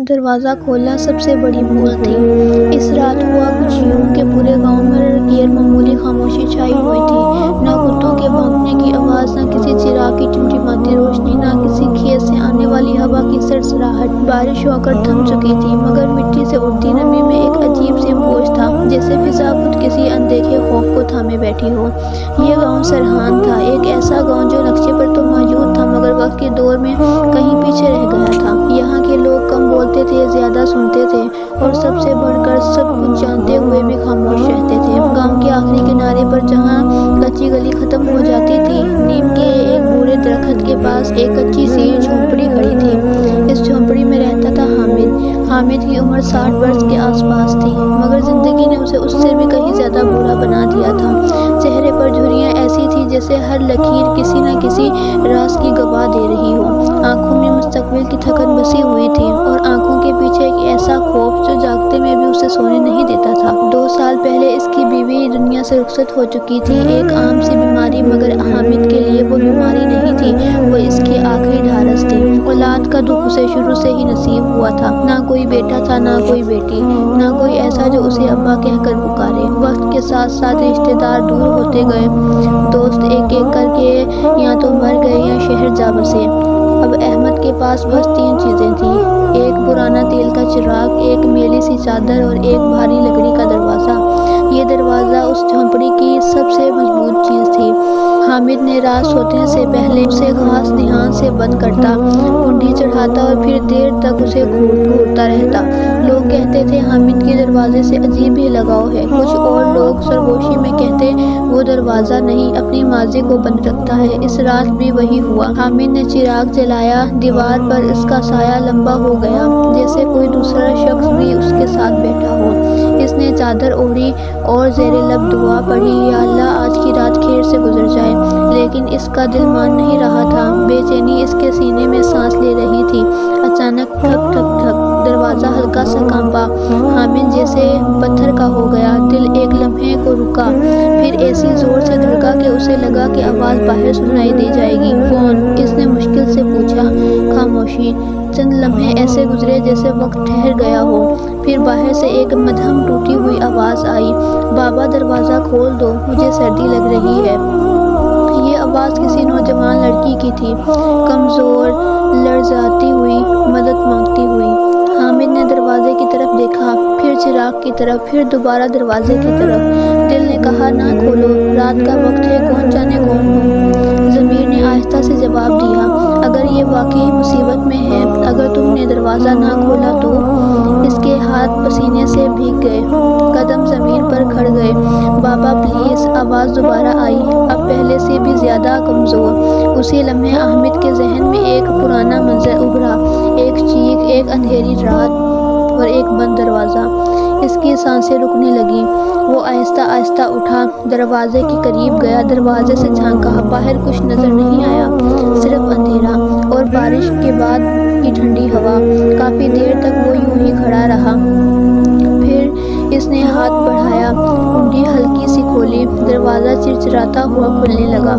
دروازہ کھولنا سب سے بڑی بھول تھی۔ اس رات ہوا کچھ یوں کہ پورے گاؤں میں غیر معمولی خاموشی چھائی ہوئی تھی۔ نہ کتوں کے بھونکنے کی آواز، نہ کسی چراغ کی ٹمٹماتی روشنی، نہ کسی کھیت سے آنے والی ہوا کی سرسراہٹ۔ بارش ہو کر تھم چکی تھی، مگر مٹی سے اڑتی نمی میں ایک عجیب سی بوجھ تھا، جیسے فضا خود کسی اندیکھے خوف کو تھامے بیٹھی ہو۔ یہ گاؤں سرحان تھا، ایک ایسا گاؤں جو نقشے پر تو موجود تھا مگر وقت کے دور میں کہیں پیچھے رہ گیا تھا۔ یہاں کے لوگ کم بولتے تھے، زیادہ سنتے تھے، اور سب سے بڑھ کر سب کچھ جانتے ہوئے بھی خاموش رہتے تھے۔ گاؤں کے آخری کنارے پر جہاں کچی گلی ختم ہو جاتی تھی، نیم کے ایک بوڑھے درخت کے پاس ایک کچی سی جھونپڑی کھڑی تھی۔ اس جھونپڑی میں رہتا تھا حامد۔ حامد کی عمر 60 برس کے آس پاس تھی، مگر زندگی نے اسے اس سے بھی کہیں زیادہ بوڑھا بنا دیا تھا۔ چہرے پر جھریاں ایسی تھی جیسے ہر لکیر کسی نہ کسی راز کی گواہ دے رہی ہو۔ آنکھوں میں مستقبل کی تھکن بسی ہوئی تھی، اور آنکھوں کے پیچھے ایک ایسا خوف جو جاگتے میں بھی اسے سونے نہیں دیتا تھا۔ 2 سال پہلے اس کی بیوی دنیا سے رخصت ہو چکی تھی، ایک عام سی بیماری، مگر حامد کے لیے وہ بیماری نہیں تھی، وہ اس کی آخری ڈھارس تھی۔ اولاد کا دکھ اسے شروع سے ہی نصیب ہوا تھا۔ نہ کوئی بیٹا تھا، نہ کوئی بیٹی، نہ کوئی ایسا جو اسے ابا کہہ کر پکارے۔ وقت کے ساتھ ساتھ رشتے دار دور ہوتے گئے، دوست ایک ایک کر کے یا تو مر گئے یا شہر جا بسے۔ اب احمد کے پاس بس 3 چیزیں تھیں، ایک پرانا تیل کا چراغ، ایک میلی سی چادر، اور ایک بھاری لکڑی کا دروازہ۔ یہ دروازہ اس جھونپڑی کی سب سے مضبوط چیز تھی۔ حامد نے رات سونے سے پہلے اسے خاص دھیان سے بند کرتا، کنڈی چڑھاتا اور پھر دیر تک اسے گھورتا رہتا۔ لوگ کہتے تھے حامد کے دروازے سے عجیب ہی لگاؤ ہے، کچھ اور لوگ سرگوشی میں کہتے وہ دروازہ نہیں، اپنی ماضی کو بند رکھتا ہے۔ اس رات بھی وہی ہوا۔ حامد نے چراغ جلایا، دیوار پر اس کا سایہ لمبا ہو گیا، جیسے کوئی دوسرا شخص بھی اس کے ساتھ بیٹھا ہو۔ اس نے چادر اوڑھی اور زیر لب دعا پڑھی، یا اللہ آج کی رات خیر سے گزر جائے۔ لیکن اس کا دل مان نہیں رہا تھا، بے چینی اس کے سینے میں سانس لے رہی تھی۔ اچانک ٹھک ٹھک ٹھک، دروازہ ہلکا سا کانپا۔ حامد جیسے پتھر کا ہو گیا، دل ایک لمحے کو رکا، پھر ایسی زور سے دھڑکا کہ اسے لگا کہ آواز باہر سنائی دے جائے گی۔ کون؟ اس نے مشکل سے پوچھا۔ خاموشی۔ چند لمحے ایسے گزرے جیسے وقت ٹھہر گیا ہو، پھر باہر سے ایک مدھم ٹوٹی ہوئی آواز آئی، بابا دروازہ کھول دو، مجھے سردی لگ رہی ہے۔ یہ آواز کسی نوجوان لڑکی کی تھی، کمزور، لرزاتی ہوئی، مدد مانگتی ہوئی۔ حامد نے دروازے کی طرف دیکھا، پھر چراغ کی طرف، پھر دوبارہ دروازے کی طرف۔ دل نے کہا نہ کھولو، رات کا وقت ہے، کون جانے کون ہو۔ ضمیر نے آہستہ سے جواب دیا، اگر یہ واقعی مصیبت میں ہے، اگر تم نے دروازہ نہ کھولا تو۔ اس کے ہاتھ پسینے سے بھیگ گئے، قدم زمین پر کھڑ گئے۔ بابا پلیز، آواز دوبارہ آئی، اب پہلے سے بھی زیادہ کمزور۔ اسی لمحے حامد کے ذہن میں ایک پرانا منظر ابھرا، ایک چیخ، ایک اندھیری رات اور ایک بند دروازہ۔ اس کی سانسیں رکنے لگیں۔ وہ آہستہ آہستہ اٹھا، دروازے کے قریب گیا، دروازے سے جھانکا، باہر کچھ نظر نہیں آیا، صرف اندھیرا اور بارش کے بعد کی ٹھنڈی ہوا۔ کافی دیر تک وہ یوں ہی کھڑا رہا، پھر اس نے ہاتھ بڑھایا، کنڈی ہلکی سی کھولی، دروازہ چرچراتا ہوا کھلنے لگا۔